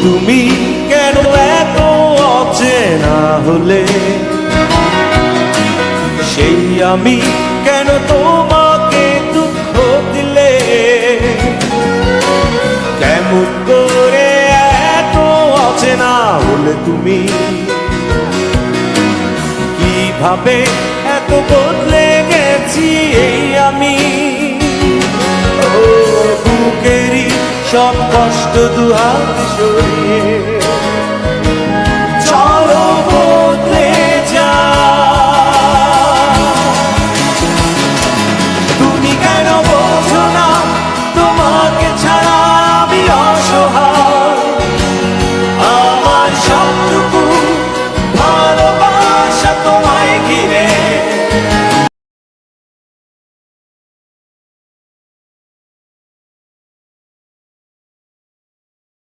তুমি কেন এত অচেনা হলে, সেই আমি কেন তোমাকে দুঃখ দিলে, কেমন করে এত অচেনা হলে তুমি, কিভাবে এত বদলে গেছি এই আমি। ও বুকেরই সব কষ্ট দুহাত সরিয়ে